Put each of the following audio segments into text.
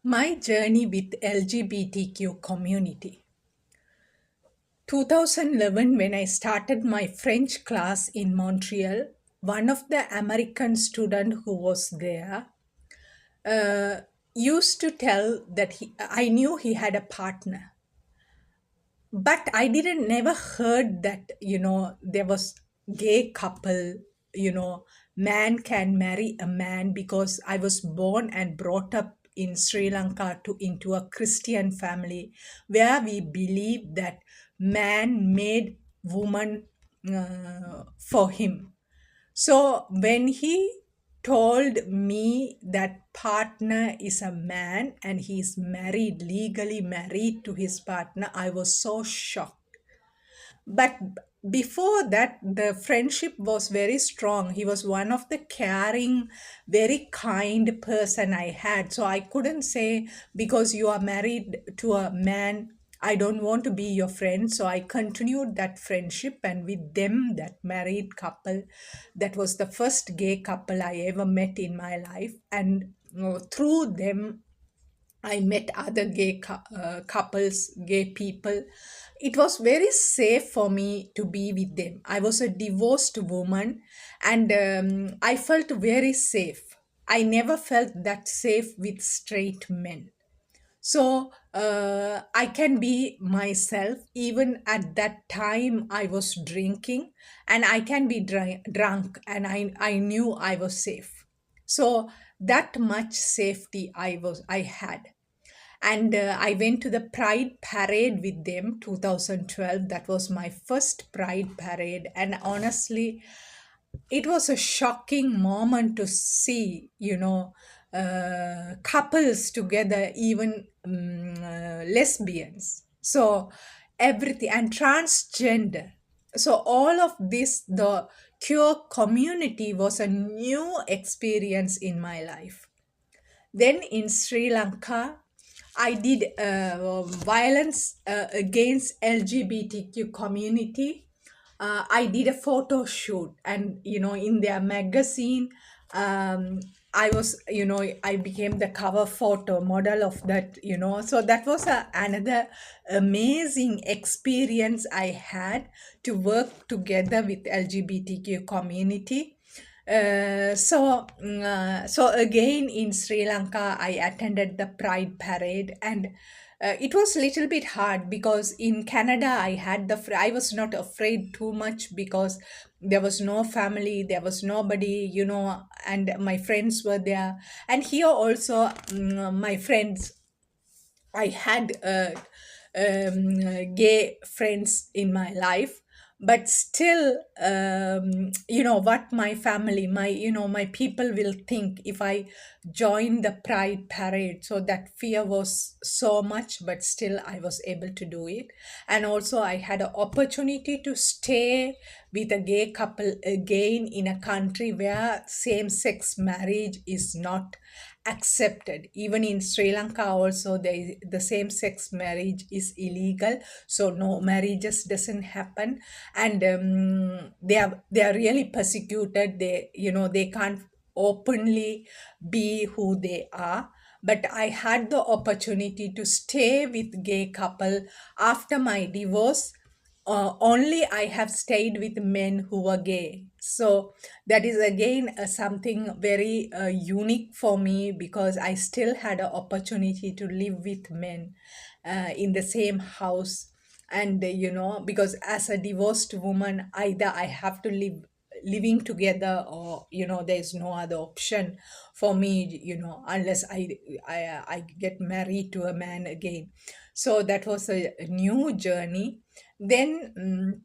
My journey with LGBTQ community. 2011 when I started my French class in Montreal, one of the American student who was there uh, used to tell that I knew he had a partner, but I didn't never heard that there was gay couple, man can marry a man, because I was born and brought up in Sri Lanka to into a Christian family where we believe that man made woman for him. So when he told me that partner is a man and he's married, legally married to his partner, I was so shocked. But before that, the friendship was very strong. He was one of the caring, very kind person I had. So I couldn't say, because you are married to a man, I don't want to be your friend. So I continued that friendship, and with them, that married couple, that was the first gay couple I ever met in my life. And through them, I met other couples, gay people. It was very safe for me to be with them. I was a divorced woman, and I felt very safe. I never felt that safe with straight men. So I can be myself. Even at that time, I was drinking, and I can be drunk, and I knew I was safe. So that much safety I had. And I went to the Pride Parade with them 2012. That was my first Pride Parade, and honestly, it was a shocking moment to see, couples together, even lesbians. So everything, and transgender. So all of this, the queer community was a new experience in my life. Then in Sri Lanka, I did violence against LGBTQ community. I did a photo shoot, and in their magazine, um, I was, I became the cover photo model of that. So that was another amazing experience I had to work together with LGBTQ community. So again in Sri Lanka, I attended the Pride Parade, and it was a little bit hard, because in Canada I had I was not afraid too much, because there was no family, there was nobody, and my friends were there. And here also, my friends, I had gay friends in my life, but still, what my family, my people will think if I join the Pride Parade. So that fear was so much, but still I was able to do it. And also, I had an opportunity to stay with a gay couple again in a country where same-sex marriage is not accepted. Even in Sri Lanka also, the same sex marriage is illegal, so no marriages doesn't happen. And they are really persecuted. They can't openly be who they are. But I had the opportunity to stay with gay couple after my divorce. Only I have stayed with men who were gay. So that is again something very unique for me, because I still had an opportunity to live with men in the same house. And because as a divorced woman, either I have to live living together, or there's no other option for me, unless I get married to a man again. So that was a new journey. Then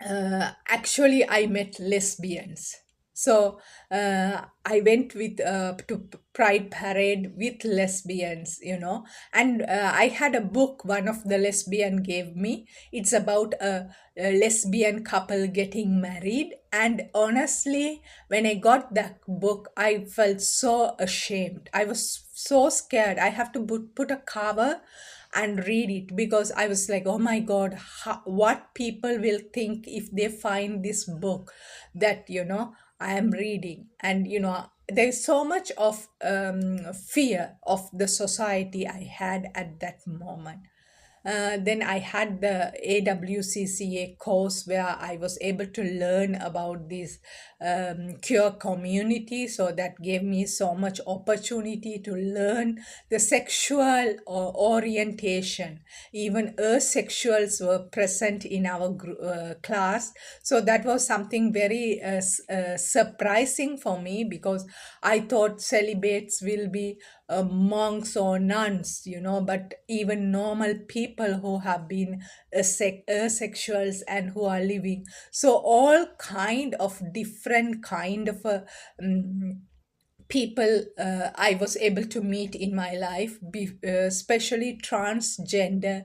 actually I met lesbians. So I went with to Pride Parade with lesbians, and I had a book one of the lesbian gave me. It's about a lesbian couple getting married, and honestly, when I got that book, I felt so ashamed. I was so scared. I have to put a cover and read it, because I was like, oh my God, what people will think if they find this book, that I am reading, and there's so much of fear of the society I had at that moment. Then I had the AWCCA course where I was able to learn about this queer community. So that gave me so much opportunity to learn the sexual orientation. Even asexuals were present in our class. So that was something very surprising for me, because I thought celibates will be monks or nuns, but even normal people who have been asexuals and who are living. So all kind of different kind of people I was able to meet in my life, especially transgender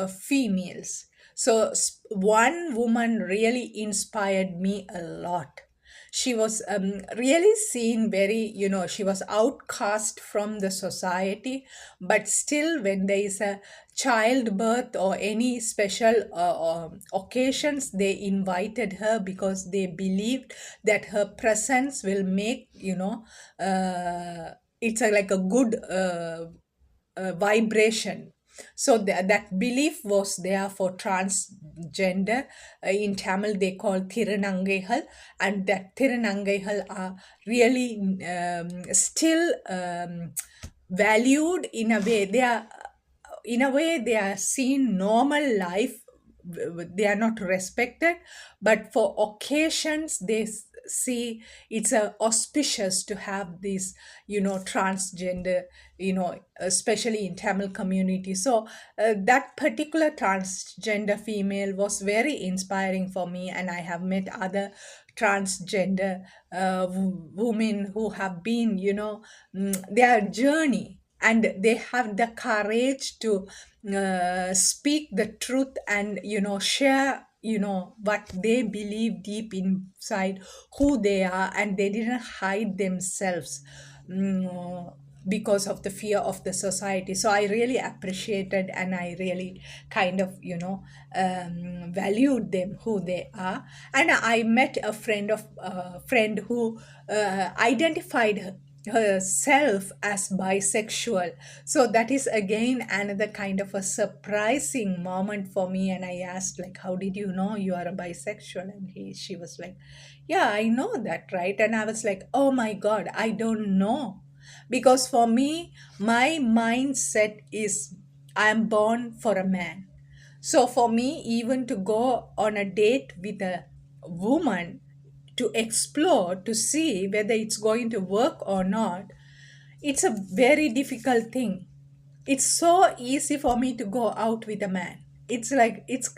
females. So one woman really inspired me a lot. She was really seen very, she was outcast from the society, but still, when there is a childbirth or any special occasions, they invited her because they believed that her presence will make, it's like a good vibration. So that belief was there for transgender. In Tamil, they call Tirunangaigal, and that Tirunangaigal are really still valued in a way. They are seen normal life. They are not respected, but for occasions they see it's auspicious to have this, transgender, especially in Tamil community. So that particular transgender female was very inspiring for me, and I have met other transgender women who have been, their journey, and they have the courage to speak the truth, and share, what they believe deep inside, who they are, and they didn't hide themselves, because of the fear of the society. So I really appreciated, and I really kind of, valued them, who they are. And I met a friend who identified herself as bisexual. So that is again another kind of a surprising moment for me. And I asked, like, how did you know you are a bisexual? And she was like, yeah, I know that, right? And I was like, oh my God, I don't know. Because for me, my mindset is I am born for a man. So for me, even to go on a date with a woman, to explore, to see whether it's going to work or not, it's a very difficult thing. It's so easy for me to go out with a man. It's like it's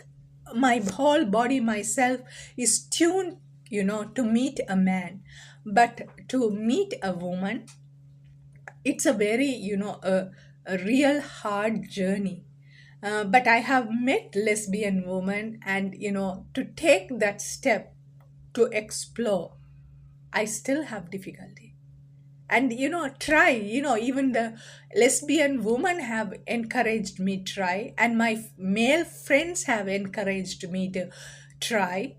my whole body, myself is tuned, to meet a man. But to meet a woman, it's a very, a real hard journey. But I have met lesbian women, and to take that step to explore, I still have difficulty. And try, even the lesbian women have encouraged me try, and my male friends have encouraged me to try.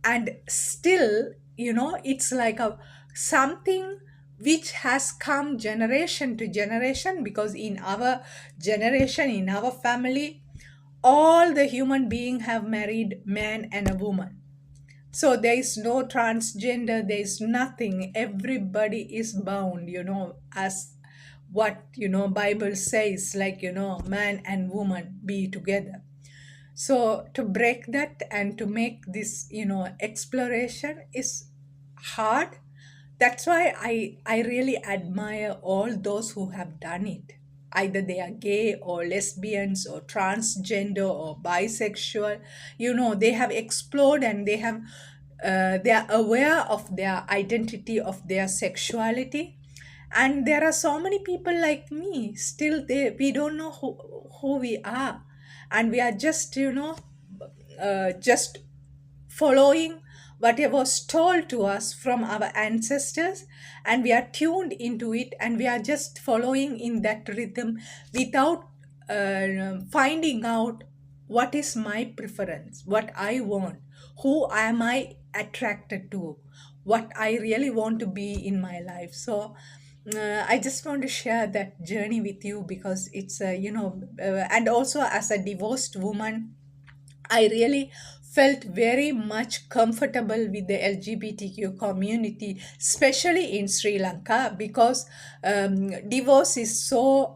And still, it's like a something which has come generation to generation, because in our generation, in our family, all the human being have married man and a woman. So there is no transgender, there is nothing. Everybody is bound, as what, Bible says, like, man and woman be together. So to break that and to make this, exploration is hard. That's why I really admire all those who have done it. Either they are gay or lesbians or transgender or bisexual, they have explored, and they are aware of their identity, of their sexuality. And there are so many people like me still, we don't know who we are, and we are just, just following whatever was told to us from our ancestors, and we are tuned into it, and we are just following in that rhythm without finding out what is my preference, what I want, who am I attracted to, what I really want to be in my life. So I just want to share that journey with you because it's and also as a divorced woman, I really felt very much comfortable with the LGBTQ community, especially in Sri Lanka, because divorce is so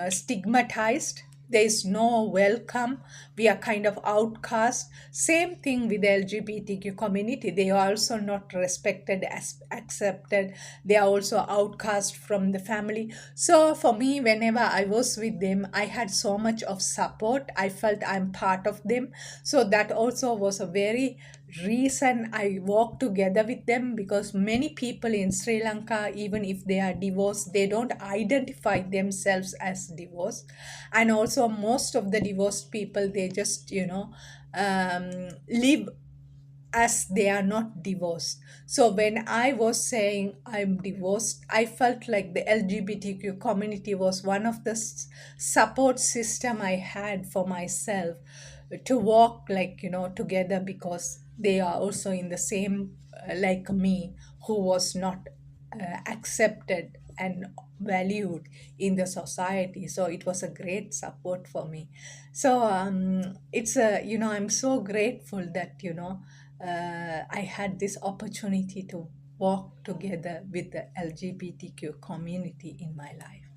stigmatized. There is no welcome. We are kind of outcast. Same thing with the LGBTQ community. They are also not respected as accepted. They are also outcast from the family. So for me, whenever I was with them, I had so much of support. I felt I'm part of them. So that also was a very reason I walk together with them, because many people in Sri Lanka, even if they are divorced, they don't identify themselves as divorced. And also most of the divorced people, they just live as they are not divorced. So when I was saying I'm divorced, I felt like the LGBTQ community was one of the support system I had for myself to walk like together, because they are also in the same like me, who was not accepted and valued in the society. So it was a great support for me. So it's a I'm so grateful that I had this opportunity to walk together with the LGBTQ community in my life.